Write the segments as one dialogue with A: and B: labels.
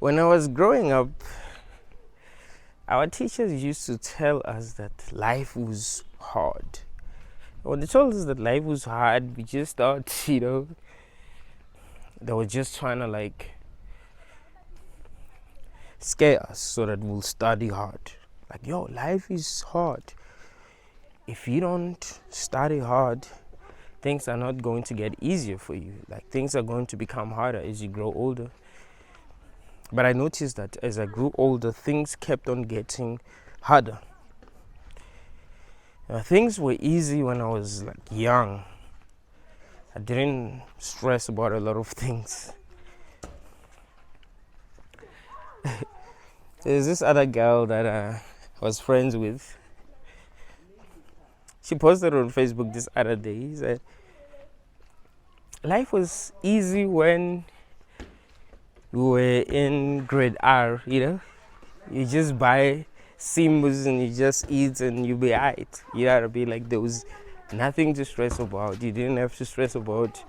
A: When I was growing up, our teachers used to tell us that life was hard. When they told us that life was hard, we just thought, they were just trying to scare us so that we'll study hard. Like, yo, life is hard. If you don't study hard, things are not going to get easier for you. Like, things are going to become harder as you grow older. But I noticed that as I grew older, things kept on getting harder. Things were easy when I was young. I didn't stress about a lot of things. There's this other girl that I was friends with. She posted on Facebook this other day. She said, life was easy when we were in grade R, You just buy Simbas and you just eat and you be alright. You gotta be like, there was nothing to stress about. You didn't have to stress about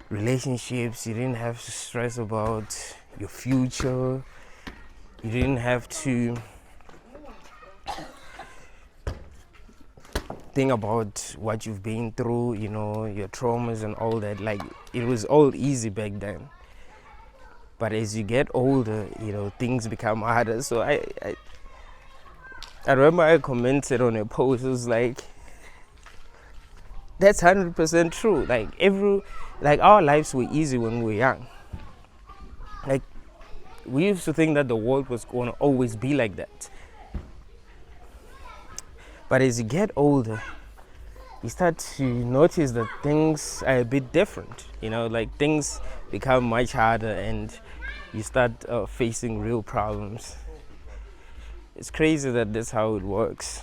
A: relationships. You didn't have to stress about your future. You didn't have to think about what you've been through, your traumas and all that. Like, it was all easy back then. But as you get older, things become harder. So I remember I commented on a post. It was like, that's 100% true. Our lives were easy when we were young. Like, we used to think that the world was going to always be like that. But as you get older, you start to notice that things are a bit different. Things become much harder and you start facing real problems. It's crazy that that's how it works.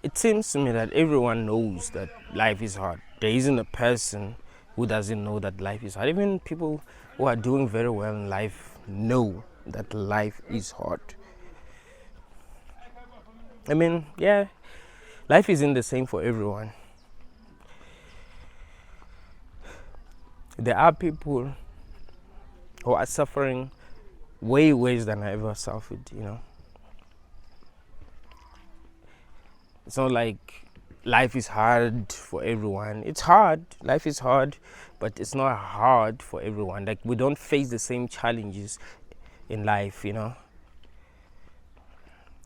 A: It seems to me that everyone knows that life is hard. There isn't a person who doesn't know that life is hard. Even people who are doing very well in life know that life is hard. Life isn't the same for everyone. There are people who are suffering way worse than I ever suffered, It's not like life is hard for everyone. It's hard. Life is hard, but it's not hard for everyone. Like, we don't face the same challenges in life,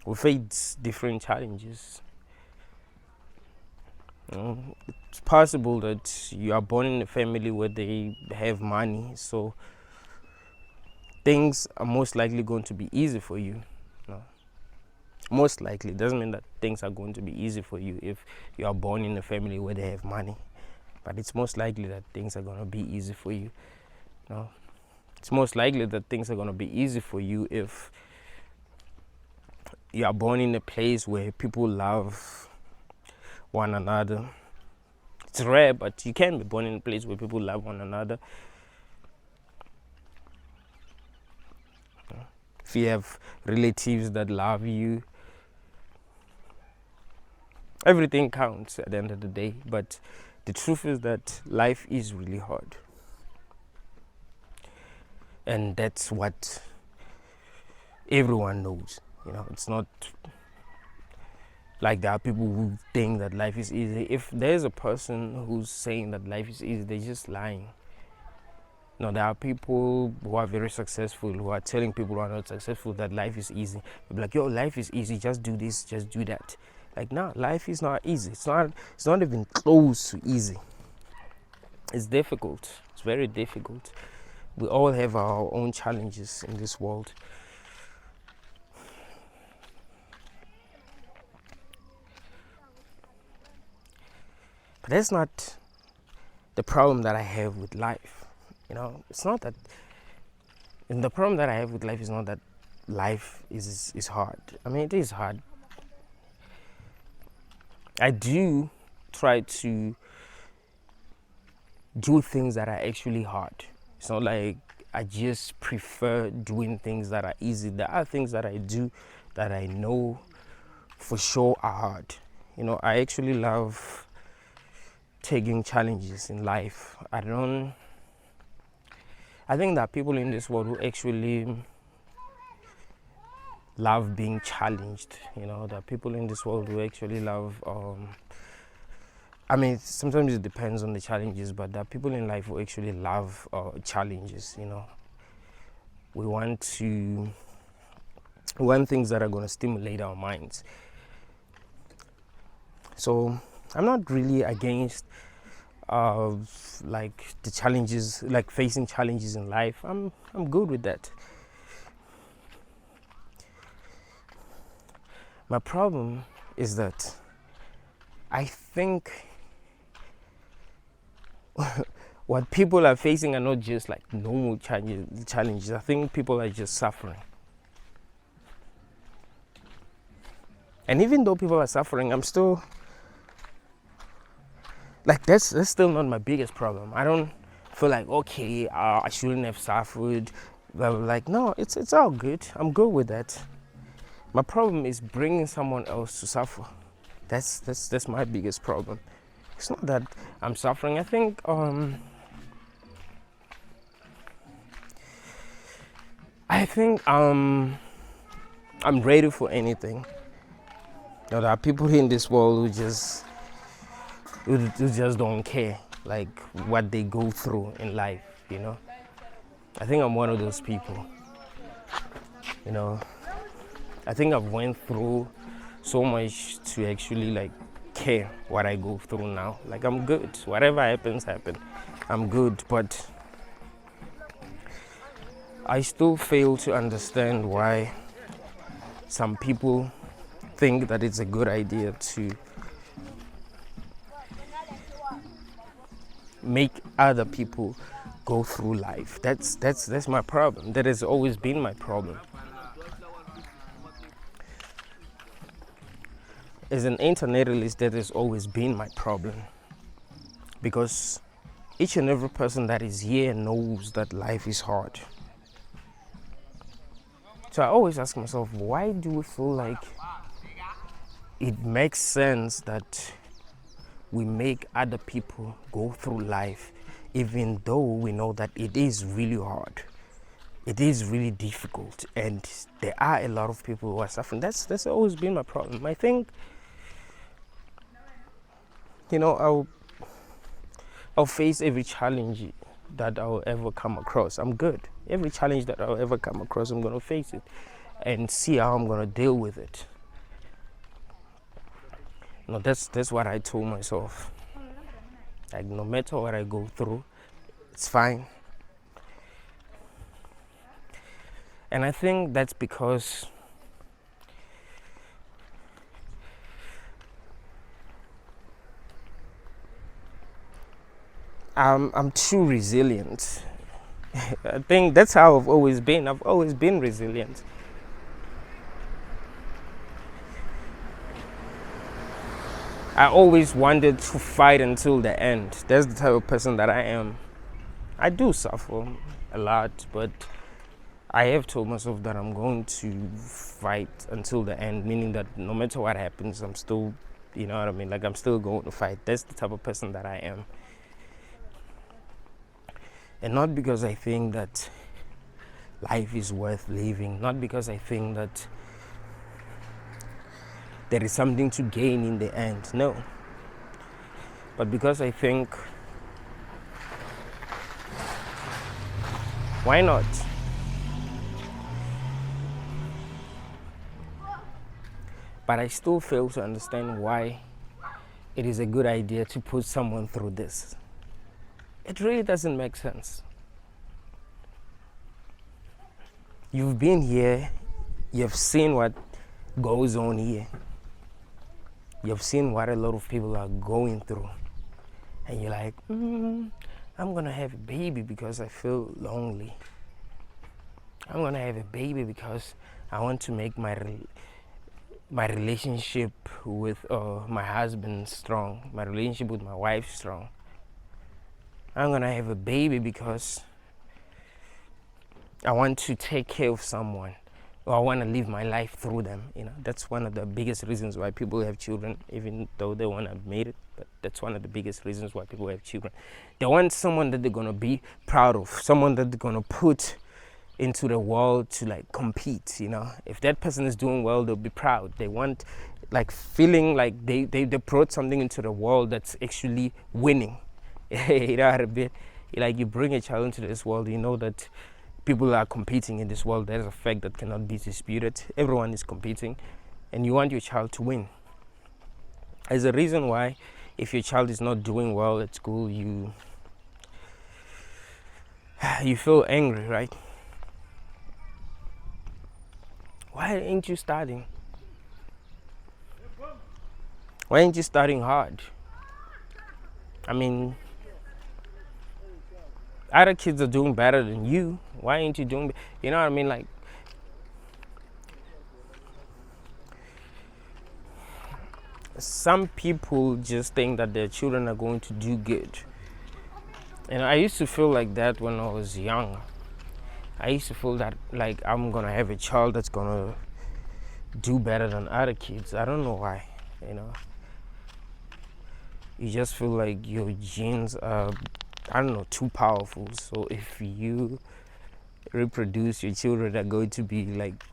A: We face different challenges. It's possible that you are born in a family where they have money, so things are most likely going to be easy for you. Most likely. It doesn't mean that things are going to be easy for you if you are born in a family where they have money. But it's most likely that things are going to be easy for you. It's most likely that things are going to be easy for you if you are born in a place where people love one another. It's rare, but you can be born in a place where people love one another. If you have relatives that love you, everything counts at the end of the day. But the truth is that life is really hard. And that's what everyone knows. It's not like there are people who think that life is easy. If there's a person who's saying that life is easy, they're just lying. There are people who are very successful, who are telling people who are not successful that life is easy. They'll be like, yo, life is easy, just do this, just do that. Like, no, life is not easy. It's not even close to easy. It's difficult. It's very difficult. We all have our own challenges in this world. But that's not the problem that I have with life. It's not that. And the problem that I have with life is not that life is hard. It is hard. I do try to do things that are actually hard. It's not like I just prefer doing things that are easy. There are things that I do that I know for sure are hard. I actually love taking challenges in life. I think that people in this world who actually love being challenged. There are people in this world who actually love sometimes it depends on the challenges, but there are people in life who actually love challenges. We want things that are going to stimulate our minds. So I'm not really against like the challenges, like facing challenges in life. I'm good with that. My problem is that I think what people are facing are not just like normal challenges. I think people are just suffering. And even though people are suffering, I'm still like, that's still not my biggest problem. I don't feel like, okay, I shouldn't have suffered. But like, no, it's all good. I'm good with that. My problem is bringing someone else to suffer. That's my biggest problem. It's not that I'm suffering. I think I'm ready for anything. There are people in this world who just don't care, like what they go through in life. I think I'm one of those people. I think I've went through so much to actually like care what I go through now. Like, I'm good. Whatever happens. I'm good. But I still fail to understand why some people think that it's a good idea to make other people go through life. That's my problem. That has always been my problem. As an anti-natalist, that has always been my problem, because each and every person that is here knows that life is hard. So I always ask myself, why do we feel like it makes sense that we make other people go through life, even though we know that it is really hard? It is really difficult, and there are a lot of people who are suffering. That's always been my problem. I think, I'll face every challenge that I'll ever come across. I'm good. Every challenge that I'll ever come across, I'm going to face it and see how I'm going to deal with it. That's what I told myself. Like, no matter what I go through, it's fine. And I think that's because I'm too resilient. I think that's how I've always been. I've always been resilient. I always wanted to fight until the end. That's the type of person that I am. I do suffer a lot, but I have told myself that I'm going to fight until the end, meaning that no matter what happens, I'm still, you know what I mean? Like, I'm still going to fight. That's the type of person that I am. And not because I think that life is worth living, not because I think that there is something to gain in the end, no. But because I think, why not? But I still fail to understand why it is a good idea to put someone through this. It really doesn't make sense. You've been here, you've seen what goes on here. You've seen what a lot of people are going through. And you're like, I'm gonna have a baby because I feel lonely. I'm gonna have a baby because I want to make my relationship with my husband strong, my relationship with my wife strong. I'm gonna have a baby because I want to take care of someone, or I want to live my life through them. That's one of the biggest reasons why people have children, even though they want to admit it. But that's one of the biggest reasons why people have children. They want someone that they're gonna be proud of, someone that they're gonna put into the world to like compete. If that person is doing well, they'll be proud. They want like feeling like they brought something into the world that's actually winning. Like you bring a child into this world, that people are competing in this world. There's a fact that cannot be disputed. Everyone is competing, and you want your child to win. There's a reason why, if your child is not doing well at school, you feel angry, right? Why ain't you studying? Why ain't you studying hard? I mean, other kids are doing better than you. Why ain't you doing? You know what I mean? Like, some people just think that their children are going to do good. And I used to feel like that when I was young. I used to feel that like I'm gonna have a child that's gonna do better than other kids. I don't know why. You just feel like your genes are, I don't know, too powerful. So if you reproduce, your children are going to be like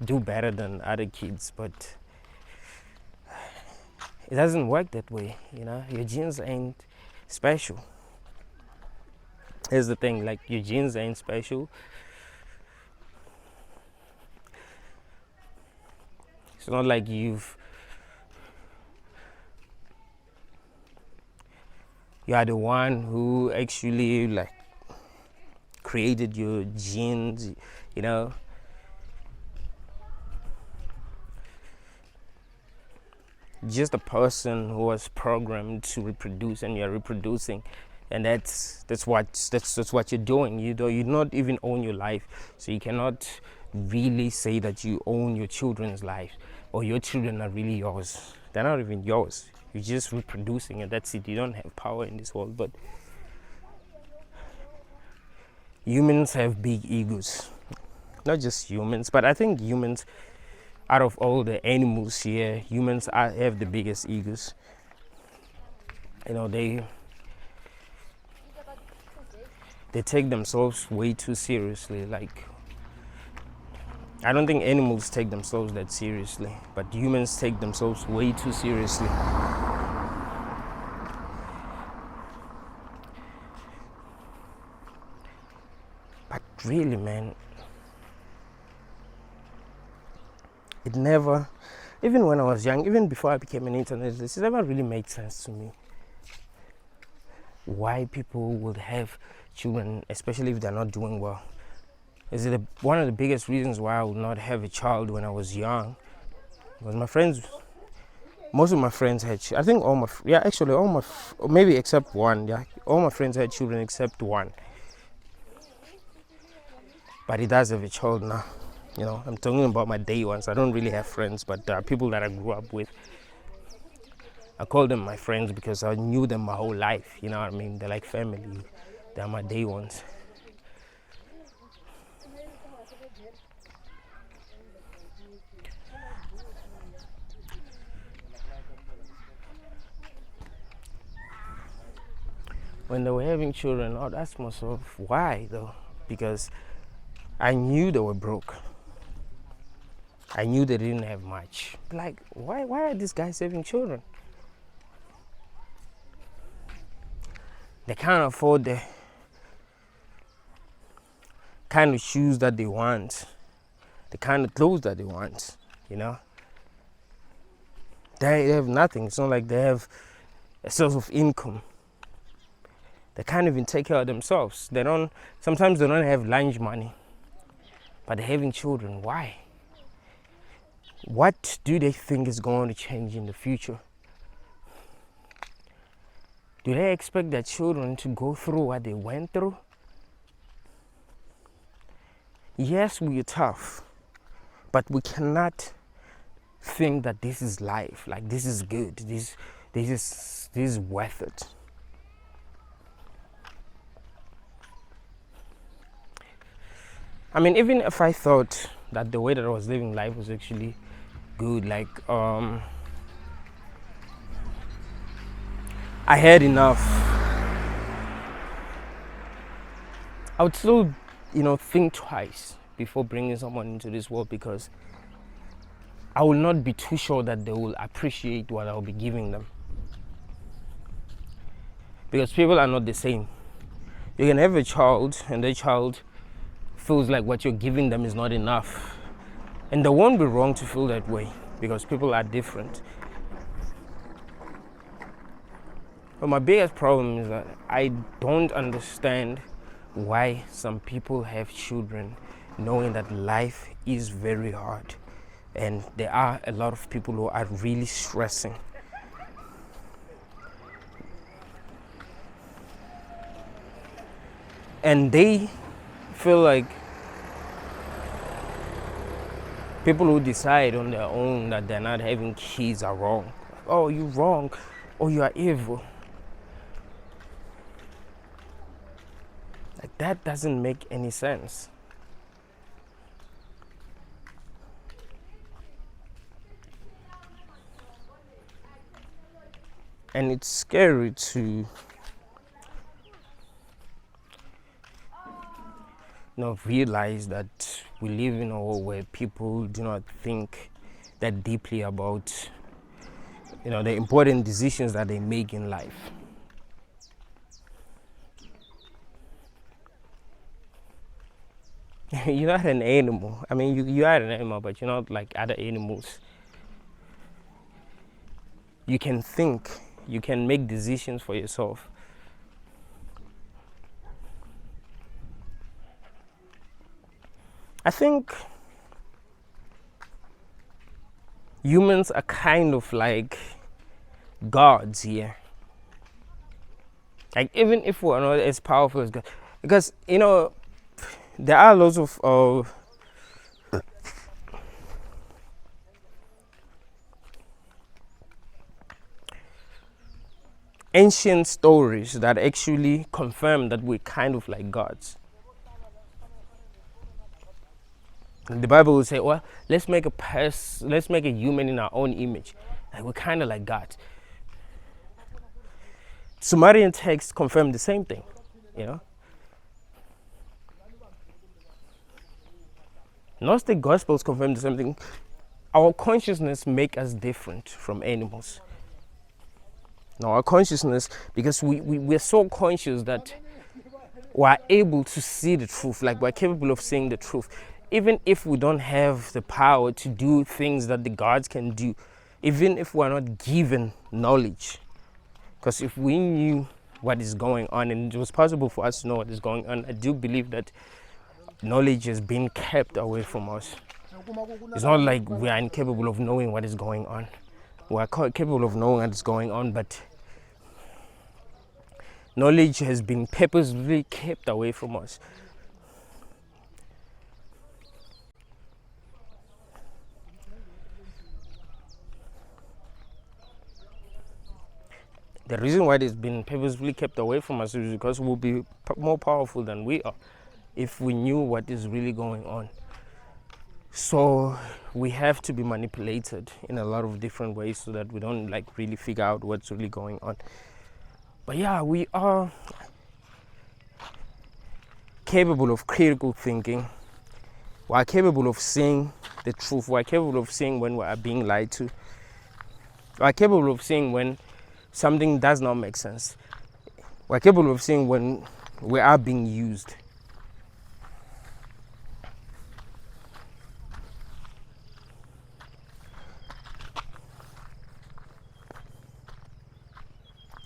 A: do better than other kids. But it doesn't work that way. Your genes ain't special. Here's the thing, like, your genes ain't special. It's not like you are the one who actually like created your genes. Just a person who was programmed to reproduce, and you're reproducing, and that's what you're doing. You not even own your life, so you cannot really say that you own your children's life, or your children are really yours. They're not even yours. You're just reproducing, and that's it. You don't have power in this world. But humans have big egos. Not just humans, but I think humans, out of all the animals here, humans have the biggest egos. They take themselves way too seriously. Like, I don't think animals take themselves that seriously, but humans take themselves way too seriously. But really, man, it never, even when I was young, even before I became an anti-natalist, it never really made sense to me why people would have children, especially if they're not doing well. Is it one of the biggest reasons why I would not have a child when I was young? Because most of my friends had, I think maybe except one, all my friends had children except one. But he does have a child now. I'm talking about my day ones. I don't really have friends, but there are people that I grew up with. I call them my friends because I knew them my whole life. You know what I mean? They're like family. They're my day ones. When they were having children, I'd ask myself, why though? Because I knew they were broke. I knew they didn't have much. Like, why are these guys having children? They can't afford the kind of shoes that they want, the kind of clothes that they want, They have nothing. It's not like they have a source of income. They can't even take care of themselves. Sometimes they don't have lunch money, but they're having children. Why? What do they think is going to change in the future? Do they expect their children to go through what they went through? Yes, we are tough, but we cannot think that this is life. Like, this is good. This is worth it. I mean, even if I thought that the way that I was living life was actually good, like I had enough, I would still, think twice before bringing someone into this world, because I will not be too sure that they will appreciate what I'll be giving them. Because people are not the same. You can have a child and the child feels like what you're giving them is not enough. And they won't be wrong to feel that way, because people are different. But my biggest problem is that I don't understand why some people have children knowing that life is very hard. And there are a lot of people who are really stressing. And they feel like people who decide on their own that they're not having kids are wrong. Oh, you're wrong. Oh, you are evil. Like, that doesn't make any sense. And it's scary to realize that we live in a world where people do not think that deeply about the important decisions that they make in life. You're not an animal. I mean, you are an animal, but you're not like other animals. You can think, you can make decisions for yourself. I think humans are kind of like gods here. Like, even if we're not as powerful as God, because there are lots of ancient stories that actually confirm that we're kind of like gods. And the Bible will say, well, let's make a human in our own image. Like, we're kind of like God. Sumerian texts confirm the same thing, Gnostic Gospels confirm the same thing. Our consciousness make us different from animals. Now, our consciousness, because we're so conscious that we're able to see the truth, like we're capable of seeing the truth. Even if we don't have the power to do things that the gods can do, even if we're not given knowledge. Because if we knew what is going on, and it was possible for us to know what is going on, I do believe that knowledge has been kept away from us. It's not like we are incapable of knowing what is going on. We are capable of knowing what is going on, but knowledge has been purposely kept away from us. The reason why it has been purposefully kept away from us is because we'll be more powerful than we are if we knew what is really going on. So we have to be manipulated in a lot of different ways so that we don't really figure out what's really going on. But yeah, we are capable of critical thinking. We are capable of seeing the truth. We are capable of seeing when we are being lied to. We are capable of seeing when something does not make sense. We're capable of seeing when we are being used.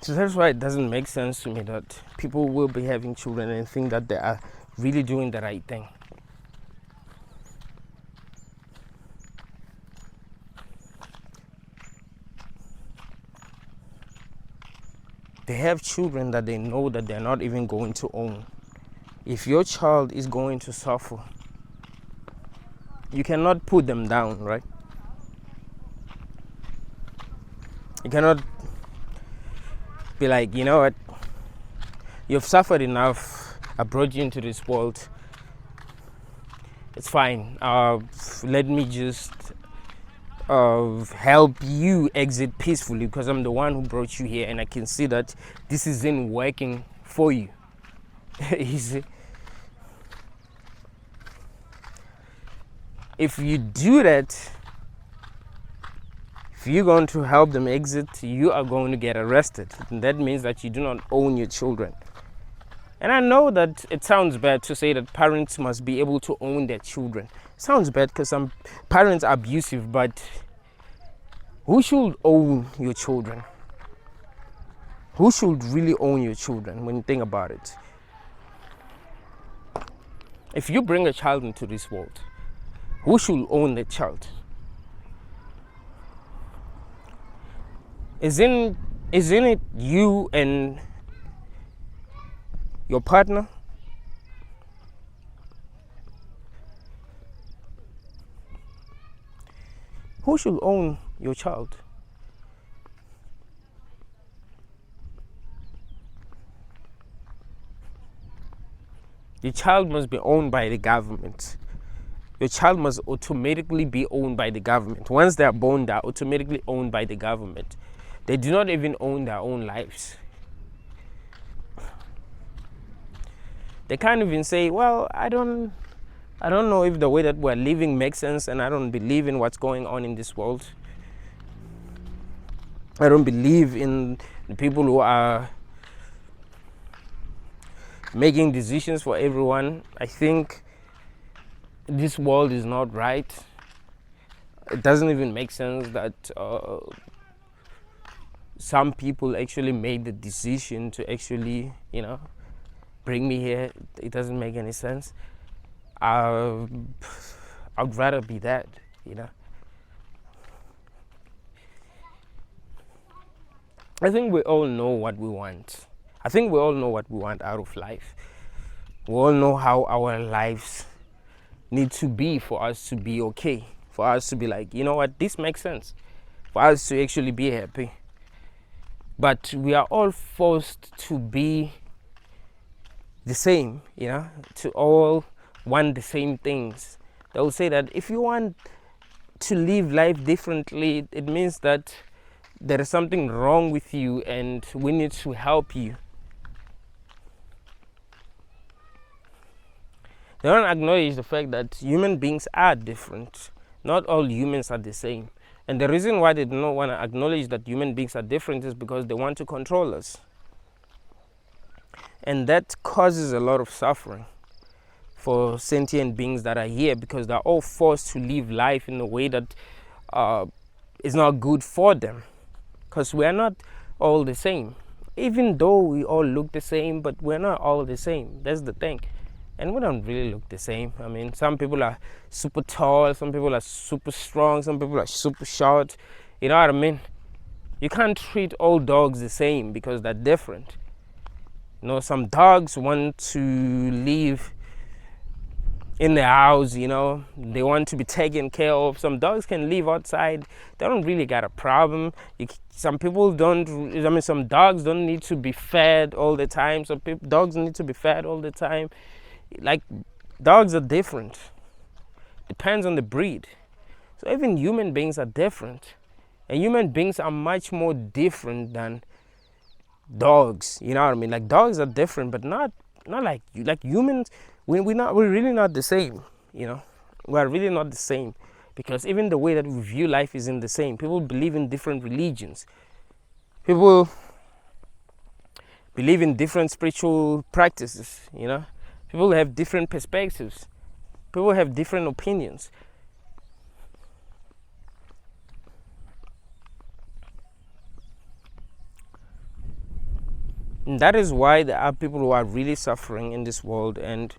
A: So that's why it doesn't make sense to me that people will be having children and think that they are really doing the right thing. They have children that they know that they're not even going to own. If your child is going to suffer, you cannot put them down, right? You cannot be like, you know what, you've suffered enough, I brought you into this world, it's fine. Let me just help you exit peacefully, because I'm the one who brought you here, and I can see that this isn't working for you. You see? If you do that, if you're going to help them exit, you are going to get arrested. And that means that you do not own your children. And I know that it sounds bad to say that parents must be able to own their children. It sounds bad because some parents are abusive, but who should own your children? Who should really own your children when you think about it? If you bring a child into this world, who should own the child? Isn't it you and your partner? Who should own your child? Your child must be owned by the government. Your child must automatically be owned by the government. Once they are born, they are automatically owned by the government. They do not even own their own lives. They can't even say, well, I don't know if the way that we're living makes sense, and I don't believe in what's going on in this world. I don't believe in the people who are making decisions for everyone. I think this world is not right. It doesn't even make sense that some people actually made the decision to actually, bring me here. It doesn't make any sense. I'd rather be that, I think we all know what we want. I think we all know what we want out of life. We all know how our lives need to be for us to be okay. For us to be like, you know what, this makes sense. For us to actually be happy. But we are all forced to be the same, to all want the same things. They will say that if you want to live life differently, it means that there is something wrong with you and we need to help you. They don't acknowledge the fact that human beings are different. Not all humans are the same. And the reason why they do not want to acknowledge that human beings are different is because they want to control us. And that causes a lot of suffering for sentient beings that are here, because they're all forced to live life in a way that is not good for them. Because we are not all the same. Even though we all look the same, but we're not all the same. That's the thing. And we don't really look the same. I mean, some people are super tall, some people are super strong, some people are super short. You know what I mean? You can't treat all dogs the same because they're different. Some dogs want to live in the house, they want to be taken care of. Some dogs can live outside. They don't really got a problem. Some dogs don't need to be fed all the time. Dogs need to be fed all the time. Like, dogs are different. Depends on the breed. So even human beings are different. And human beings are much more different than dogs. You know what I mean? Like, dogs are different, but not like you. Like humans, we're really not the same. We're really not the same. Because even the way that we view life isn't the same. People believe in different religions. People believe in different spiritual practices, People have different perspectives. People have different opinions. And that is why there are people who are really suffering in this world, and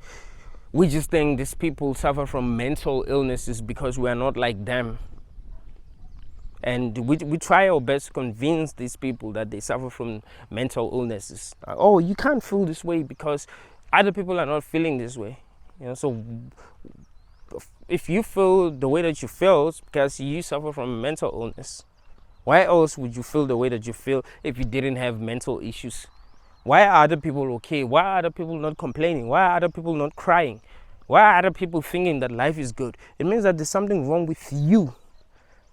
A: we just think these people suffer from mental illnesses because we are not like them. And we try our best to convince these people that they suffer from mental illnesses. Oh, you can't feel this way because other people are not feeling this way. So if you feel the way that you feel, it's because you suffer from mental illness. Why else would you feel the way that you feel if you didn't have mental issues? Why are other people okay? Why are other people not complaining? Why are other people not crying? Why are other people thinking that life is good? It means that there's something wrong with you.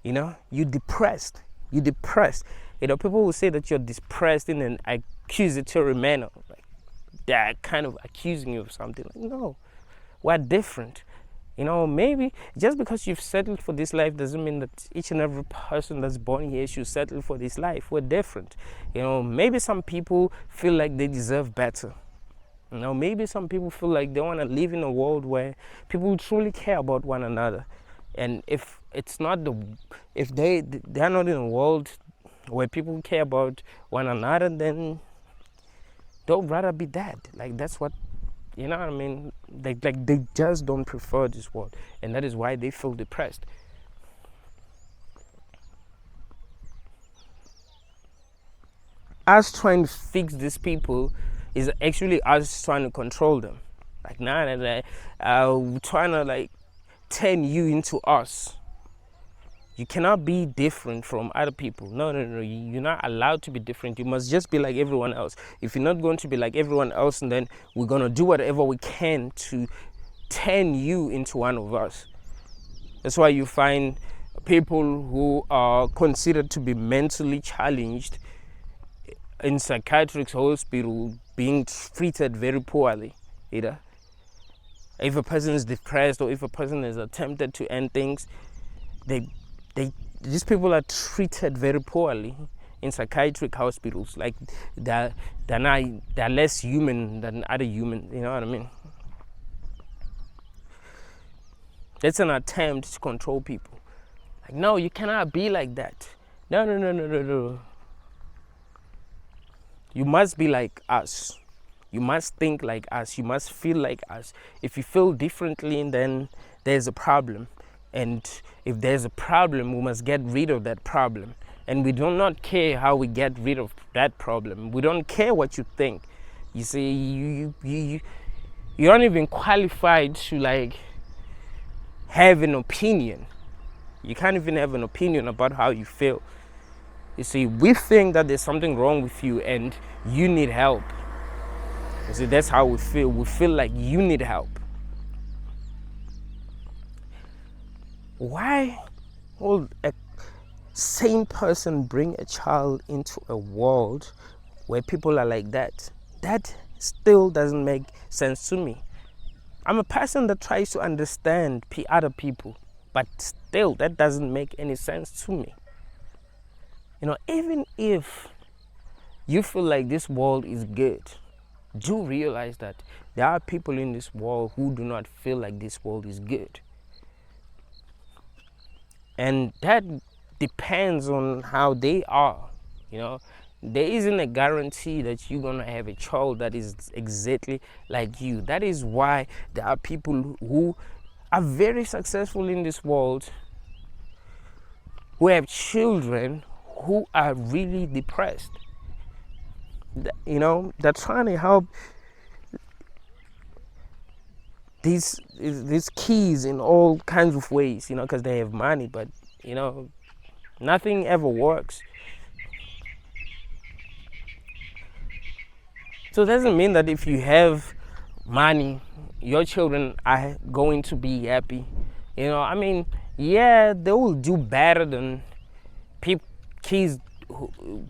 A: You're depressed. You're depressed. People will say that you're depressed in an accusatory manner. Like they're kind of accusing you of something. Like, no, we're different. Maybe just because you've settled for this life doesn't mean that each and every person that's born here should settle for this life. We're different. Maybe some people feel like they deserve better. Maybe some people feel like they want to live in a world where people truly care about one another. And if they're not in a world where people care about one another, then they'll rather be dead. Like that's what, you know what I mean? Like they just don't prefer this world, and that is why they feel depressed. Us trying to fix these people is actually us trying to control them. Like we're trying to like turn you into us. You cannot be different from other people. No. You're not allowed to be different. You must just be like everyone else. If you're not going to be like everyone else, then we're going to do whatever we can to turn you into one of us. That's why you find people who are considered to be mentally challenged in psychiatric hospital being treated very poorly. If a person is depressed or if a person is attempted to end things, these people are treated very poorly in psychiatric hospitals. Like they're less human than other humans. You know what I mean? That's an attempt to control people. Like, no, you cannot be like that. No. You must be like us. You must think like us. You must feel like us. If you feel differently, then there's a problem. And if there's a problem, we must get rid of that problem. And we do not care how we get rid of that problem. We don't care what you think. You see, you're not even qualified to like have an opinion. You can't even have an opinion about how you feel. You see, we think that there's something wrong with you and you need help. You see, that's how we feel. We feel like you need help. Why will a sane person bring a child into a world where people are like that? That still doesn't make sense to me. I'm a person that tries to understand other people, but still that doesn't make any sense to me. Even if you feel like this world is good, do realize that there are people in this world who do not feel like this world is good. And that depends on how they are. There isn't a guarantee that you're going to have a child that is exactly like you. That is why there are people who are very successful in this world who have children who are really depressed. They're trying to help these kids in all kinds of ways, because they have money, but nothing ever works. So it doesn't mean that if you have money, your children are going to be happy. Yeah, they will do better than kids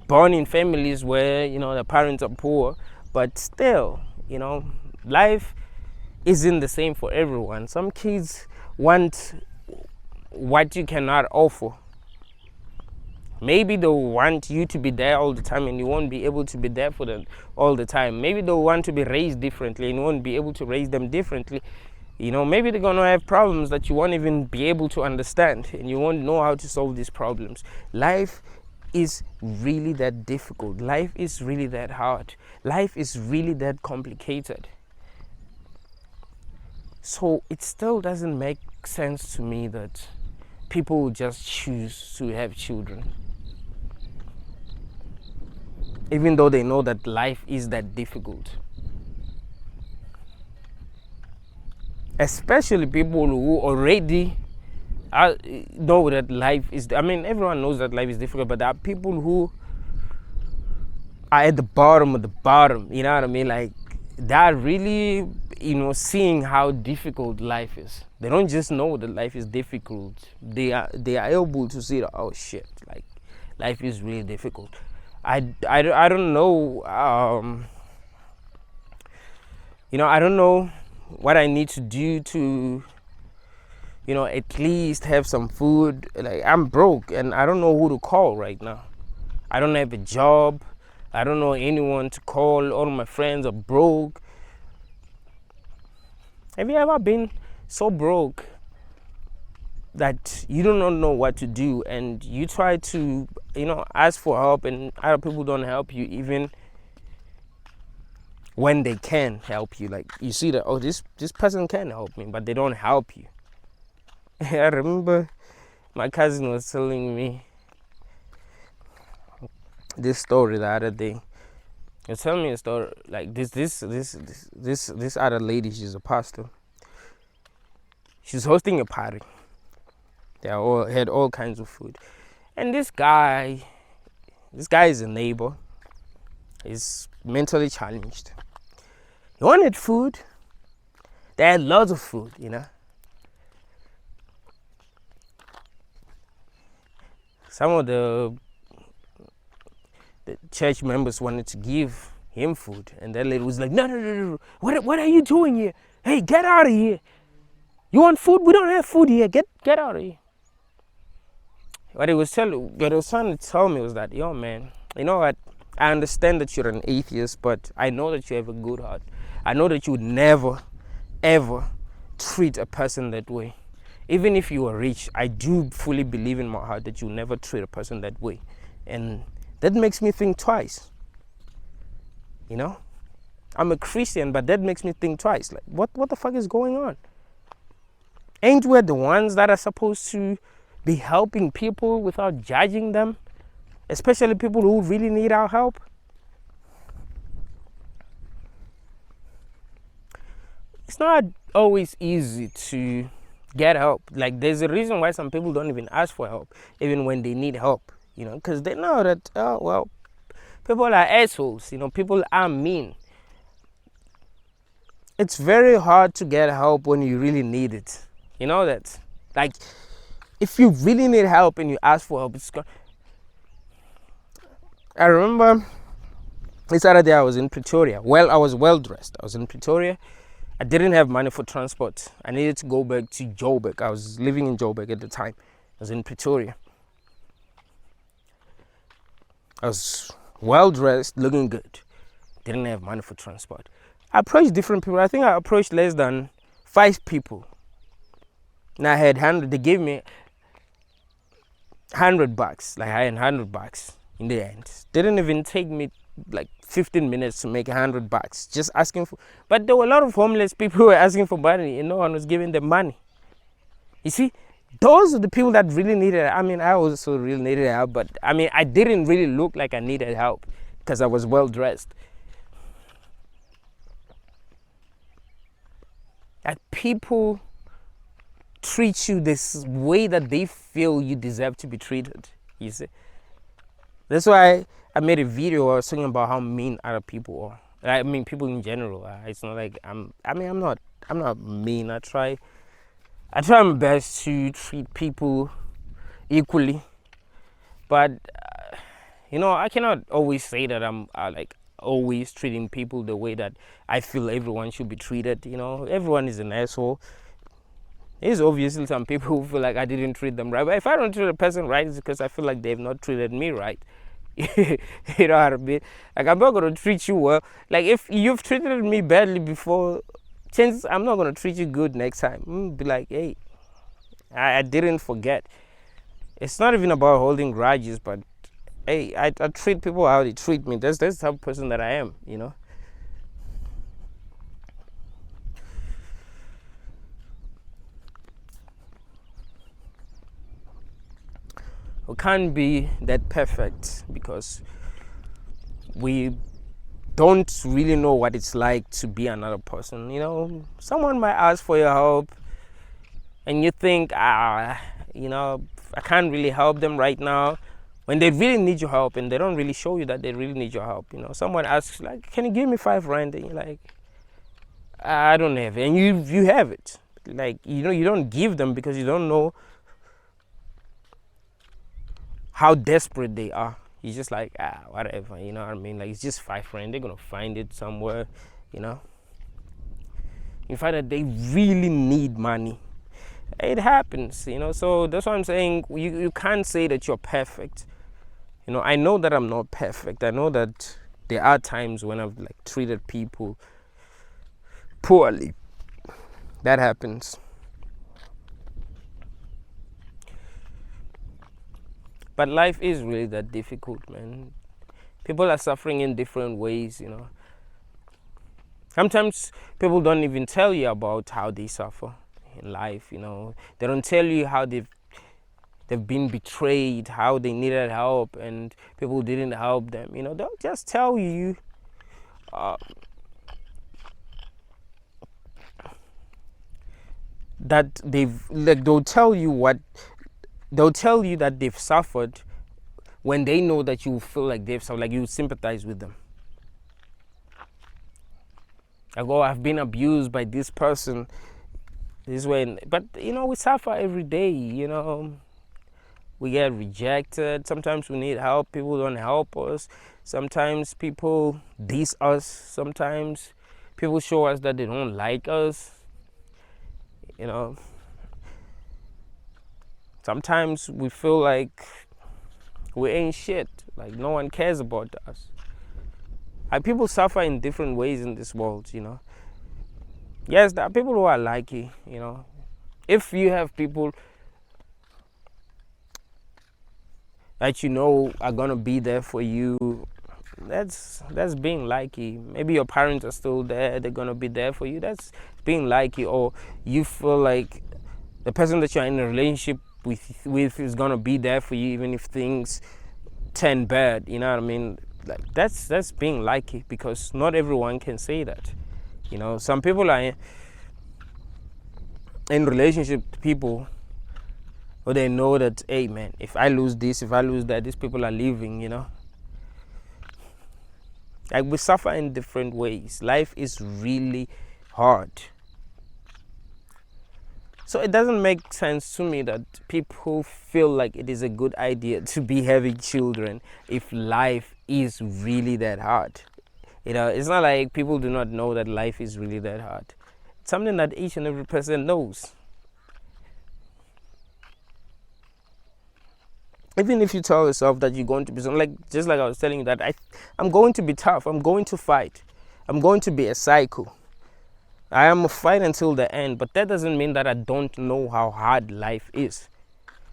A: born in families where the parents are poor, but still, life isn't the same for everyone. Some kids want what you cannot offer. Maybe they'll want you to be there all the time and you won't be able to be there for them all the time. Maybe they'll want to be raised differently and you won't be able to raise them differently. Maybe they're going to have problems that you won't even be able to understand and you won't know how to solve these problems. Life is really that difficult. Life is really that hard. Life is really that complicated. So it still doesn't make sense to me that people will just choose to have children, even though they know that life is that difficult. Especially people who already know that life is, everyone knows that life is difficult, but there are people who are at the bottom of the bottom, you know what I mean? Like, they're really seeing how difficult life is. They don't just know that life is difficult. They are able to see that, oh shit, like life is really difficult. I don't know. I don't know what I need to do to, at least have some food. Like, I'm broke and I don't know who to call right now. I don't have a job. I don't know anyone to call. All my friends are broke. Have you ever been so broke that you do not know what to do, and you try to, ask for help, and other people don't help you even when they can help you? Like, you see that, oh, this person can help me, but they don't help you. I remember my cousin was telling me this story the other day. He was telling me a story like this other lady. She's a pastor. She's hosting a party. They all had all kinds of food, and this guy is a neighbor. He's mentally challenged. He wanted food. They had lots of food, Some of the church members wanted to give him food, and that lady was like, no. What are you doing here? Hey, get out of here. You want food? We don't have food here. Get out of here. What he was trying to tell me was that, yo, man, you know what? I understand that you're an atheist, but I know that you have a good heart. I know that you would never, ever treat a person that way. Even if you are rich, I do fully believe in my heart that you never treat a person that way. And that makes me think twice. I'm a Christian, but that makes me think twice. Like, what the fuck is going on? Ain't we the ones that are supposed to be helping people without judging them? Especially people who really need our help? It's not always easy to get help. Like, there's a reason why some people don't even ask for help, even when they need help, because they know that, oh, well, people are assholes, people are mean. It's very hard to get help when you really need it. You know that? Like, if you really need help and you ask for help, I remember this other day I was in Pretoria. Well, I was well dressed. I was in Pretoria. I didn't have money for transport. I needed to go back to Joburg. I was living in Joburg at the time. I was in Pretoria. I was well dressed, looking good. Didn't have money for transport. I approached different people. I think I approached less than 5 people. And I had 100. They gave me $100. Like, I had $100 in the end. Didn't even take me like 15 minutes to make $100. Just asking for. But there were a lot of homeless people who were asking for money, and no one was giving them money. You see, those are the people that really needed it. I mean, I also really needed help, but I mean, I didn't really look like I needed help because I was well dressed. That people treat you this way that they feel you deserve to be treated. You see, that's why I made a video where I was talking about how mean other people are. I mean, people in general. It's not like I'm not mean. I try my best to treat people equally, but I cannot always say that I'm like always treating people the way that I feel everyone should be treated. Everyone is an asshole. There's obviously some people who feel like I didn't treat them right, but if I don't treat a person right, it's because I feel like they've not treated me right. You know what I mean? Like, I'm not gonna treat you well. Like, if you've treated me badly before, chances I'm not gonna treat you good next time. Be like, hey, I didn't forget. It's not even about holding grudges, but hey, I treat people how they treat me. That's the type of person that I am. We can't be that perfect because we don't really know what it's like to be another person. Someone might ask for your help and you think, I can't really help them right now, when they really need your help, and they don't really show you that they really need your help. Someone asks, like, can you give me 5 rand? And you're like, I don't have it, and you have it. Like, you don't give them because you don't know how desperate they are. You're just like, whatever, you know what I mean? Like, it's just 5 friends, they're gonna find it somewhere, you know. You find that they really need money. It happens, so that's why I'm saying you can't say that you're perfect. I know that I'm not perfect. I know that there are times when I've like treated people poorly. That happens. But life is really that difficult, man. People are suffering in different ways, Sometimes people don't even tell you about how they suffer in life, They don't tell you how they've been betrayed, how they needed help and people didn't help them. They'll just tell you that they'll tell you that they've suffered when they know that you feel like they've suffered, like you sympathize with them. Like, oh, I've been abused by this person this way, but we suffer every day. We get rejected. Sometimes we need help, people don't help us. Sometimes people diss us. Sometimes people show us that they don't like us. Sometimes we feel like we ain't shit, like no one cares about us. Like, people suffer in different ways in this world. Yes, there are people who are lucky. If you have people that are gonna be there for you, that's being lucky. Maybe your parents are still there, they're gonna be there for you. That's being lucky. Or you feel like the person that you're in a relationship with is gonna be there for you even if things turn bad. You know what I mean? Like, that's being lucky, because not everyone can say that. Some people are in relationship with people, or they know that, hey man, if I lose this, if I lose that, these people are leaving. Like, we suffer in different ways. Life is really hard. So it doesn't make sense to me that people feel like it is a good idea to be having children if life is really that hard. It's not like people do not know that life is really that hard. It's something that each and every person knows. Even if you tell yourself that you're going to be something, just like I was telling you, that I'm going to be tough, I'm going to fight, I'm going to be a psycho. I am a fight until the end, but that doesn't mean that I don't know how hard life is.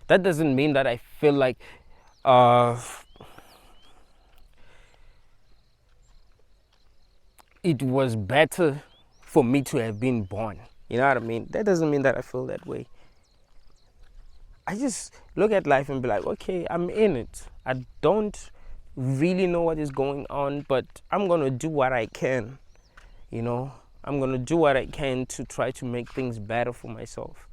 A: That doesn't mean that I feel like it was better for me to have been born. You know what I mean? That doesn't mean that I feel that way. I just look at life and be like, okay, I'm in it. I don't really know what is going on, but I'm going to do what I can, I'm going to do what I can to try to make things better for myself.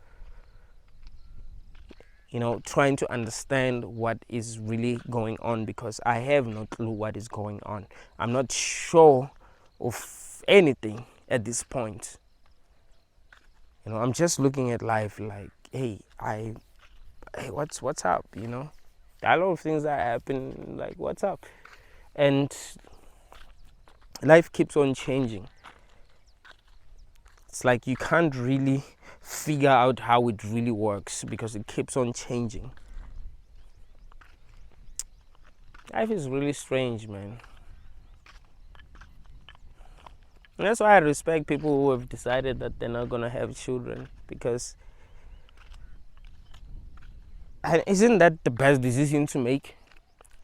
A: Trying to understand what is really going on, because I have no clue what is going on. I'm not sure of anything at this point. I'm just looking at life like, hey, what's up, There are a lot of things that happen, like, what's up? And life keeps on changing. It's like you can't really figure out how it really works because it keeps on changing. Life is really strange, man. And that's why I respect people who have decided that they're not going to have children, because isn't that the best decision to make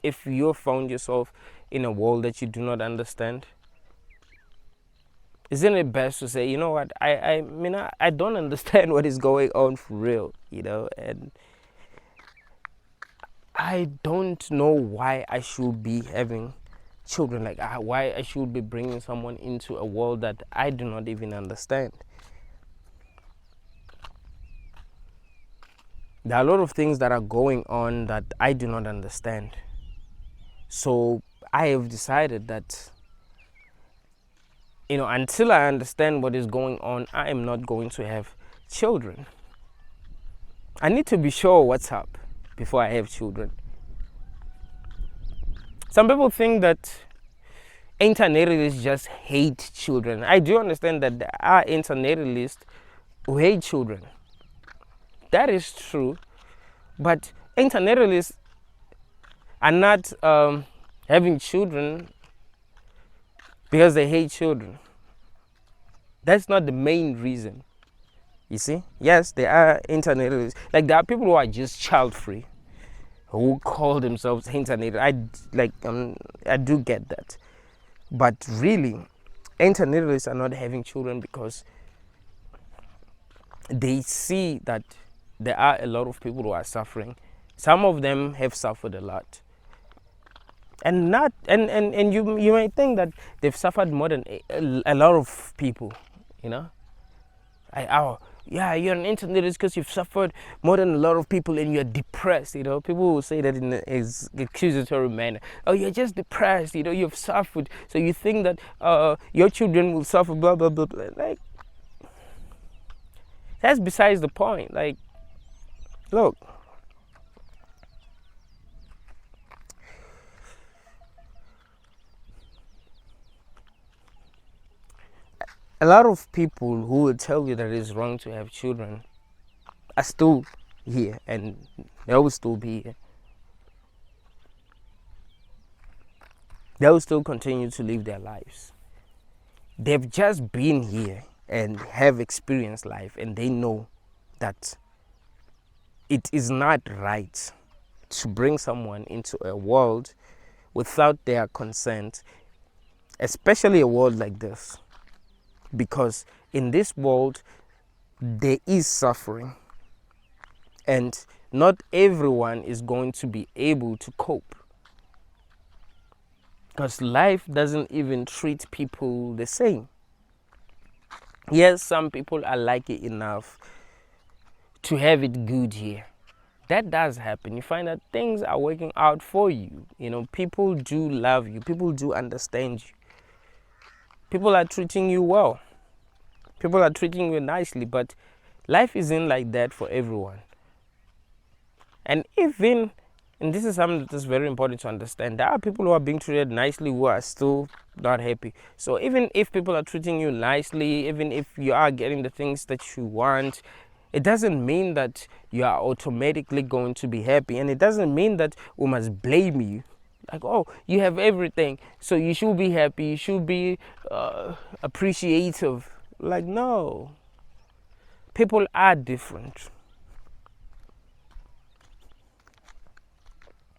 A: if you found yourself in a world that you do not understand? Isn't it best to say, you know what, I mean, I don't understand what is going on for real, and I don't know why I should be having children, like why I should be bringing someone into a world that I do not even understand. There are a lot of things that are going on that I do not understand. So I have decided that until I understand what is going on, I am not going to have children. I need to be sure what's up before I have children. Some people think that anti-natalists just hate children. I do understand that there are anti-natalists who hate children. That is true. But anti-natalists are not having children because they hate children. That's not the main reason. You see? Yes, there are anti-natalists. Like, there are people who are just child-free, who call themselves anti-natalist. I do get that. But really, anti-natalists are not having children because they see that there are a lot of people who are suffering. Some of them have suffered a lot. And you might think that they've suffered more than a lot of people, yeah, you're an anti-natalist because you've suffered more than a lot of people and you're depressed. People will say that in an accusatory manner. Oh, you're just depressed. You've suffered, so you think that your children will suffer. Blah blah blah blah. Like, that's besides the point. Like, look. A lot of people who will tell you that it is wrong to have children are still here, and they will still be here. They will still continue to live their lives. They've just been here and have experienced life, and they know that it is not right to bring someone into a world without their consent, especially a world like this. Because in this world, there is suffering, and not everyone is going to be able to cope. Because life doesn't even treat people the same. Yes, some people are lucky enough to have it good here. That does happen. You find that things are working out for you. People do love you. People do understand you. People are treating you well. People are treating you nicely, but life isn't like that for everyone. And this is something that is very important to understand, there are people who are being treated nicely who are still not happy. So even if people are treating you nicely, even if you are getting the things that you want, it doesn't mean that you are automatically going to be happy. And it doesn't mean that we must blame you. Like, oh, you have everything, so you should be happy, you should be appreciative. Like, no. People are different.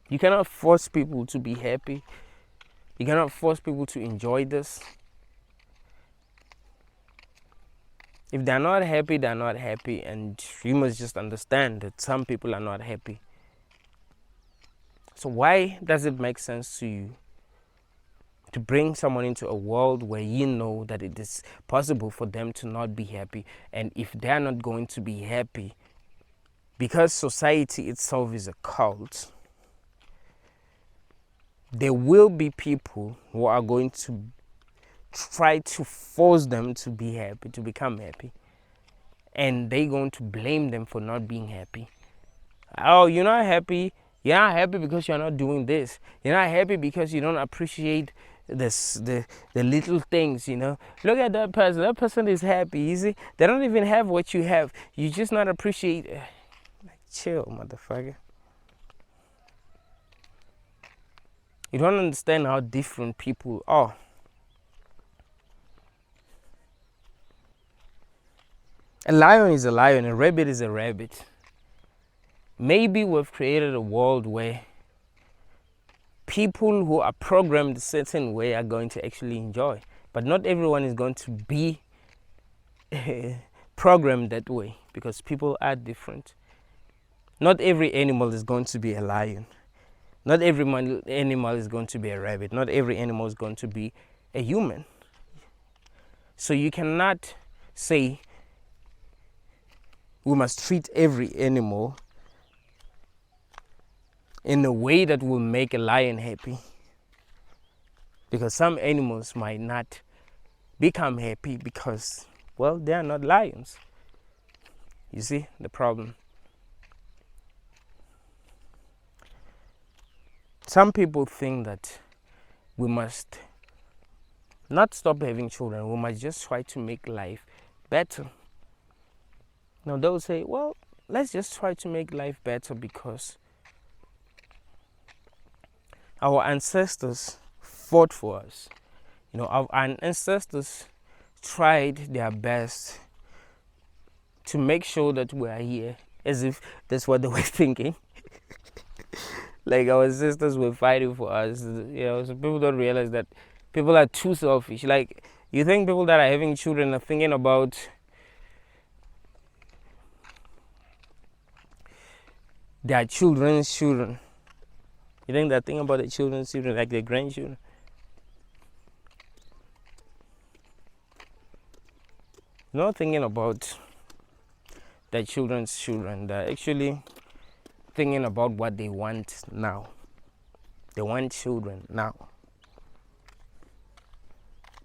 A: You cannot force people to be happy. You cannot force people to enjoy this. If they're not happy, they're not happy, and you must just understand that some people are not happy. So why does it make sense to you to bring someone into a world where you know that it is possible for them to not be happy? And if they're not going to be happy, because society itself is a cult, there will be people who are going to try to force them to be happy, to become happy. And they're going to blame them for not being happy. Oh, you're not happy. You're not happy because you're not doing this. You're not happy because you don't appreciate the little things, Look at that person. That person is happy, you see. They don't even have what you have. You just not appreciate. Like, chill, motherfucker. You don't understand how different people are. A lion is a lion. A rabbit is a rabbit. Maybe we've created a world where people who are programmed a certain way are going to actually enjoy. But not everyone is going to be programmed that way, because people are different. Not every animal is going to be a lion. Not every animal is going to be a rabbit. Not every animal is going to be a human. So you cannot say we must treat every animal in a way that will make a lion happy. Because some animals might not become happy because, well, they are not lions. You see the problem? Some people think that we must not stop having children, we must just try to make life better. Now they'll say, well, let's just try to make life better because our ancestors fought for us. Our ancestors tried their best to make sure that we are here, as if that's what they were thinking. Like our sisters were fighting for us. So people don't realize that people are too selfish. Like, you think people that are having children are thinking about their children's children. You think they're thinking about their children's children, like their grandchildren? Not thinking about their children's children. They're actually thinking about what they want now. They want children now.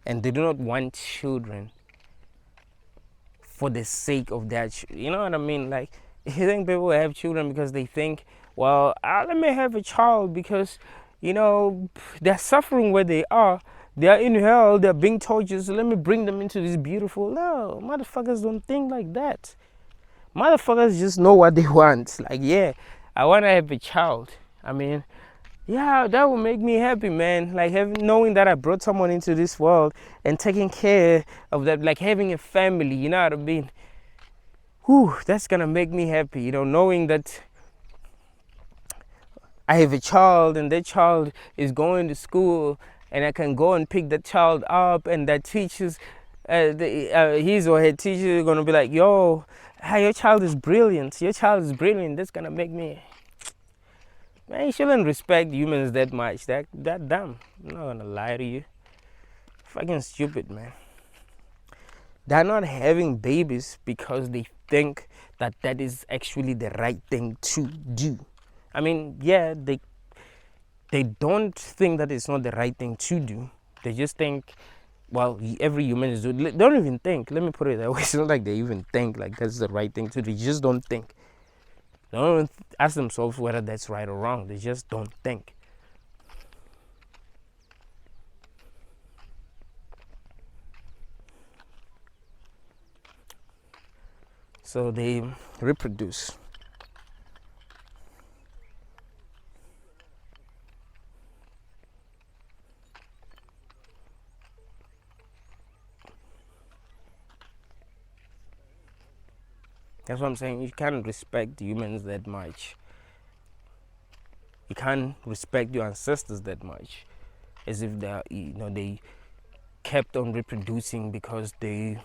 A: And they do not want children for the sake of their children. You know what I mean? Like, you think people have children because they think, well, let me have a child because, they're suffering where they are. They are in hell, they're being tortured, so let me bring them into this beautiful. No, motherfuckers don't think like that. Motherfuckers just know what they want. Like, yeah, I want to have a child. I mean, yeah, that will make me happy, man. Like, knowing that I brought someone into this world and taking care of that, like having a family, you know what I mean? Whew, that's gonna make me happy, knowing that I have a child and that child is going to school and I can go and pick that child up, and that teachers, his or her teacher is gonna be like, yo, your child is brilliant. Your child is brilliant. That's gonna make me. Man, you shouldn't respect humans that much. That dumb. I'm not gonna lie to you. Fucking stupid, man. They're not having babies because they think that is actually the right thing to do. I mean, yeah, they don't think that it's not the right thing to do. They just think, well, every human is doing. They don't even think. Let me put it that way. It's not like they even think like that's the right thing to do. They just don't think. They don't ask themselves whether that's right or wrong. They just don't think. So they reproduce. That's what I'm saying. You can't respect humans that much. You can't respect your ancestors that much, as if they kept on reproducing because they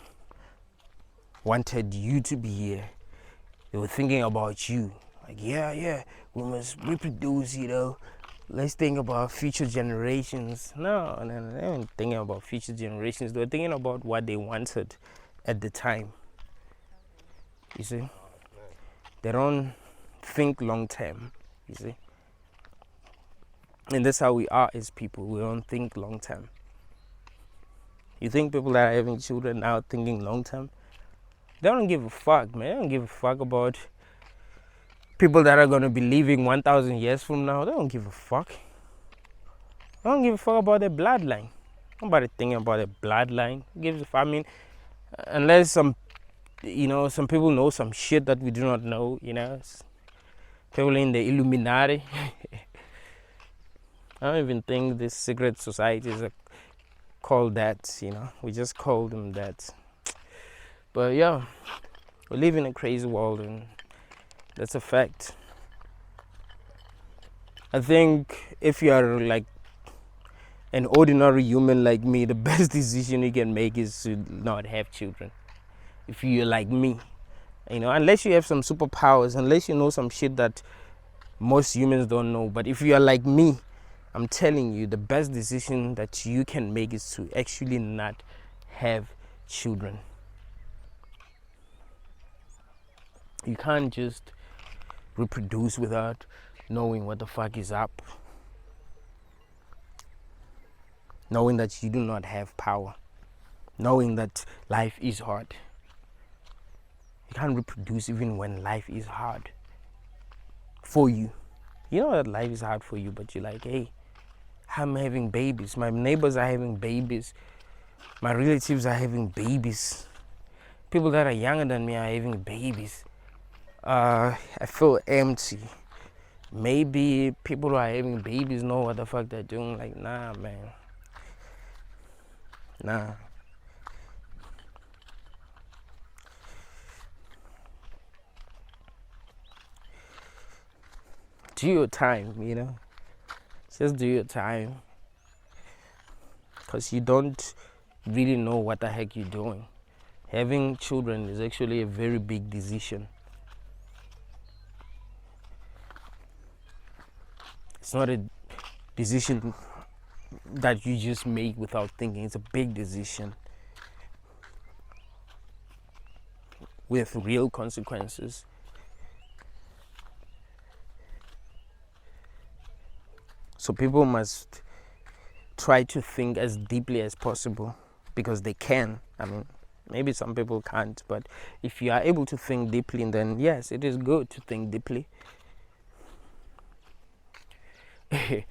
A: wanted you to be here. They were thinking about you. Like, yeah, we must reproduce. Let's think about future generations. No, they weren't thinking about future generations. They were thinking about what they wanted at the time. You see, they don't think long term. You see, and that's how we are as people. We don't think long term. You think people that are having children now thinking long term? They don't give a fuck, man. They don't give a fuck about people that are gonna be living 1,000 years from now. They don't give a fuck. They don't give a fuck about their bloodline. Nobody thinking about their bloodline. Who gives a fuck? I mean, unless some people know some shit that we do not know, people in the Illuminati. I don't even think these secret societies are called that, we just call them that. But yeah, we live in a crazy world, and that's a fact. I think if you are like an ordinary human like me, the best decision you can make is to not have children. If you're like me, unless you have some superpowers, unless you know some shit that most humans don't know. But if you are like me, I'm telling you, the best decision that you can make is to actually not have children. You can't just reproduce without knowing what the fuck is up, knowing that you do not have power. knowing that life is hard. You can't reproduce even when life is hard for you. You know that life is hard for you, but you're like, hey, I'm having babies. My neighbors are having babies. My relatives are having babies. People that are younger than me are having babies. I feel empty. Maybe people who are having babies know what the fuck they're doing. Like, nah, man. Nah. Do your time, Just do your time. Because you don't really know what the heck you're doing. Having children is actually a very big decision. It's not a decision that you just make without thinking. It's a big decision with real consequences. So people must try to think as deeply as possible because they can. I mean, maybe some people can't, but if you are able to think deeply, then yes, it is good to think deeply. And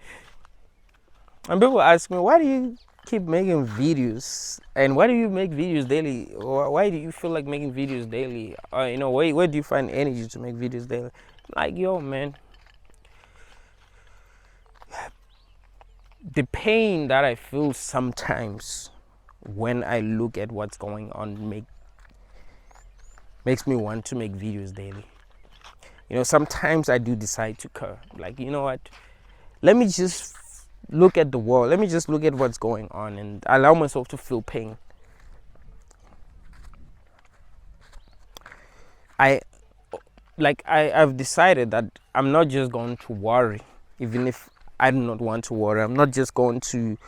A: people ask me, why do you keep making videos? And why do you make videos daily? Or why do you feel like making videos daily? Where do you find energy to make videos daily? Like, yo, man, the pain that I feel sometimes when I look at what's going on makes me want to make videos daily. Sometimes I do decide to curb. Like, you know what? Let me just look at the world. Let me just look at what's going on and allow myself to feel pain. I've decided that I'm not just going to worry, even if I do not want to worry. I'm not just going to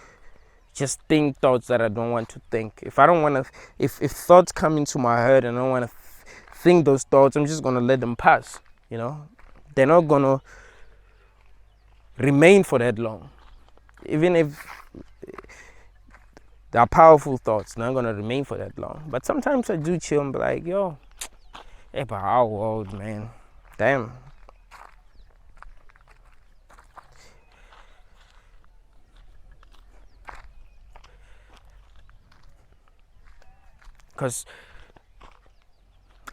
A: just think thoughts that I don't want to think. If I don't want to, if thoughts come into my head and I don't want to think those thoughts, I'm just going to let them pass. They're not going to remain for that long. Even if they are powerful thoughts, they're not going to remain for that long. But sometimes I do chill and be like, yo, hey, but how old, man? Damn. Because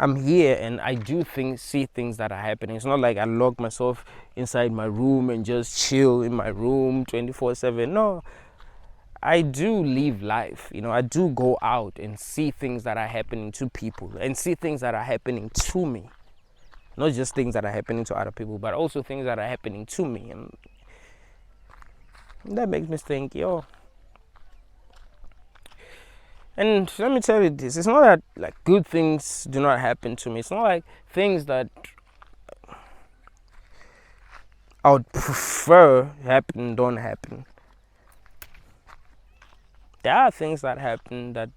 A: I'm here and I do see things that are happening. It's not like I lock myself inside my room and just chill in my room 24/7. No, I do live life. I do go out and see things that are happening to people and see things that are happening to me. Not just things that are happening to other people, but also things that are happening to me. And that makes me think, yo. And let me tell you this, it's not that like good things do not happen to me. It's not like things that I would prefer happen don't happen. There are things that happen that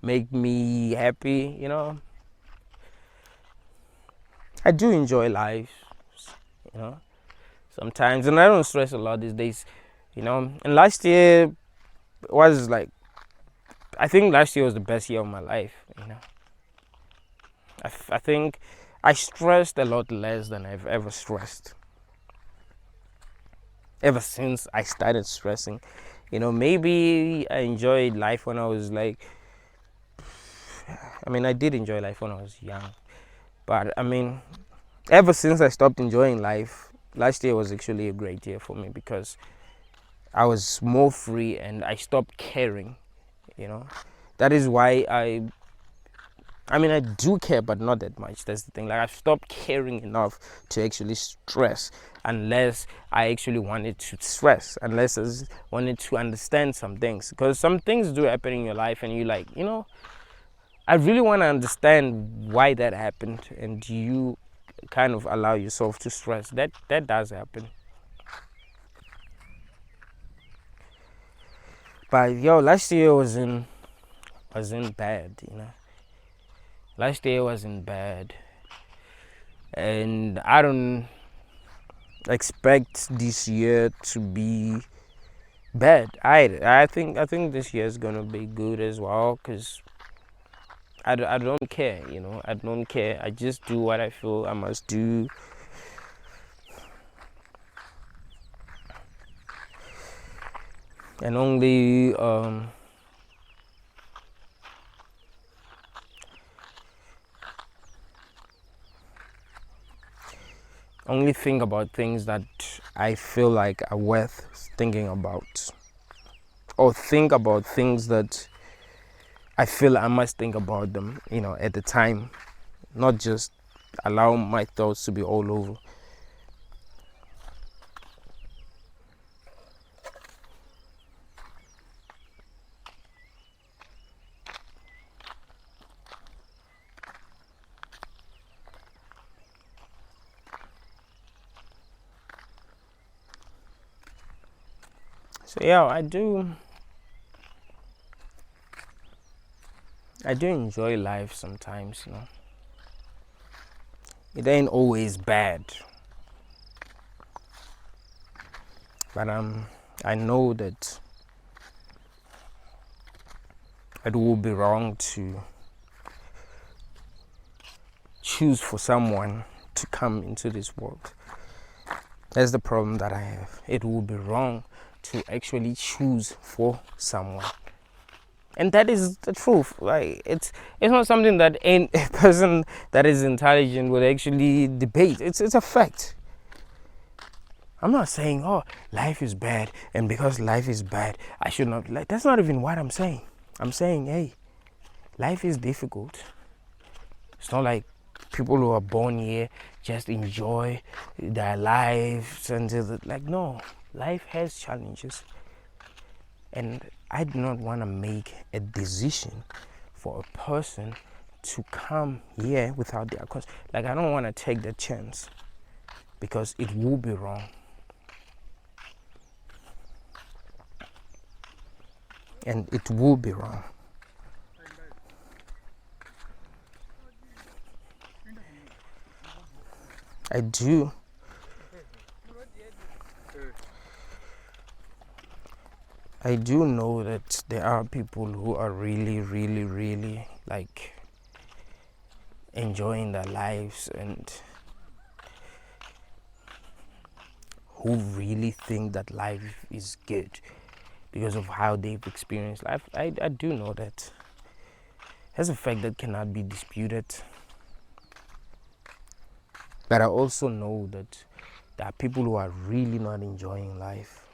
A: make me happy, I do enjoy life, sometimes, and I don't stress a lot these days, And last year was like, I think last year was the best year of my life, I think I stressed a lot less than I've ever stressed. Ever since I started stressing, maybe I enjoyed life when I was like, I did enjoy life when I was young. But ever since I stopped enjoying life, last year was actually a great year for me because I was more free and I stopped caring, That is why I do care, but not that much. That's the thing. Like, I've stopped caring enough to actually stress unless I actually wanted to stress, unless I wanted to understand some things. Because some things do happen in your life and you're like, I really want to understand why that happened, and you kind of allow yourself to stress. That does happen. But yo, last year wasn't bad, Last year wasn't bad, and I don't expect this year to be bad. I think this year is gonna be good as well, cause I don't care, I don't care. I just do what I feel I must do. And only think about things that I feel like are worth thinking about, or think about things that I feel I must think about them, at the time, not just allow my thoughts to be all over. So yeah, I do enjoy life sometimes. It ain't always bad, but I know that it will be wrong to choose for someone to come into this world. That's the problem that I have. It will be wrong to actually choose for someone, and that is the truth. Like, it's not something that a person that is intelligent would actually debate. It's a fact. I'm not saying, oh, life is bad, and because life is bad, I should not. Like, that's not even what I'm saying. I'm saying, hey, life is difficult. It's not like people who are born here just enjoy their lives until no, life has challenges, and I do not want to make a decision for a person to come here without their consent. Like, I don't want to take that chance because it will be wrong. And it will be wrong. I do know that there are people who are really, really, really like enjoying their lives, and who really think that life is good because of how they've experienced life. I do know that. That's a fact that cannot be disputed. But I also know that there are people who are really not enjoying life.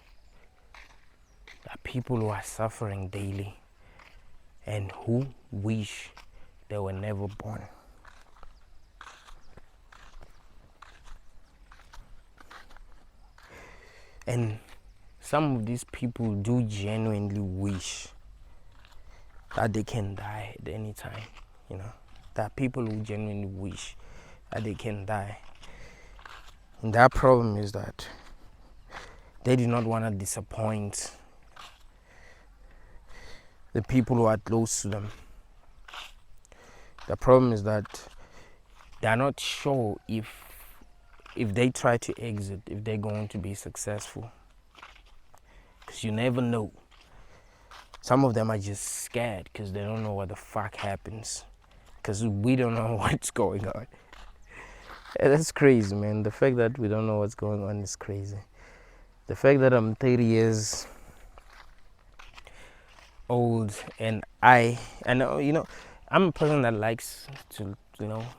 A: There are people who are suffering daily and who wish they were never born. And some of these people do genuinely wish that they can die at any time. There are people who genuinely wish that they can die. And that problem is that they do not want to disappoint the people who are close to them. The problem is that they are not sure if they try to exit, if they're going to be successful. Because you never know. Some of them are just scared because they don't know what the fuck happens. Because we don't know what's going on. That's crazy, man. The fact that we don't know what's going on is crazy. The fact that I'm 30 years old and I know, I'm a person that likes to,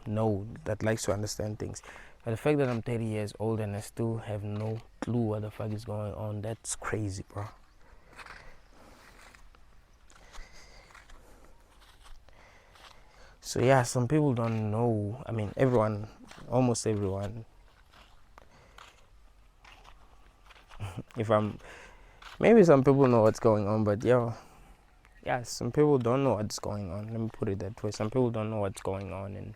A: know, that likes to understand things. But the fact that I'm 30 years old and I still have no clue what the fuck is going on, that's crazy, bro. So yeah, some people don't know. I mean, almost everyone. Maybe some people know what's going on, but yeah, some people don't know what's going on. Let me put it that way. Some people don't know what's going on, and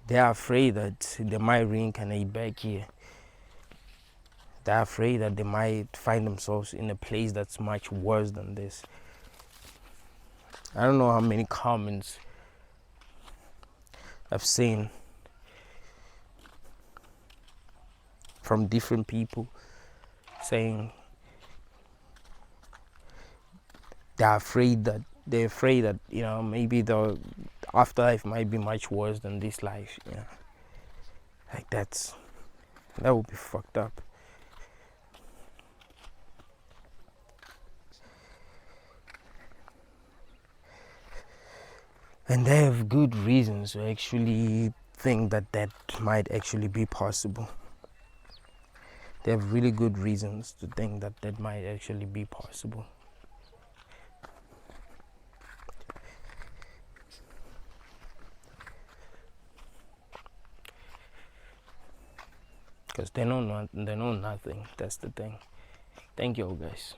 A: they are afraid that they might reincarnate back here. They're afraid that they might find themselves in a place that's much worse than this. I don't know how many comments I've seen from different people saying they're afraid that maybe the afterlife might be much worse than this life. Like that would be fucked up. And they have good reasons to actually think that might actually be possible. They have really good reasons to think that might actually be possible. Because they know nothing. That's the thing. Thank you all, guys.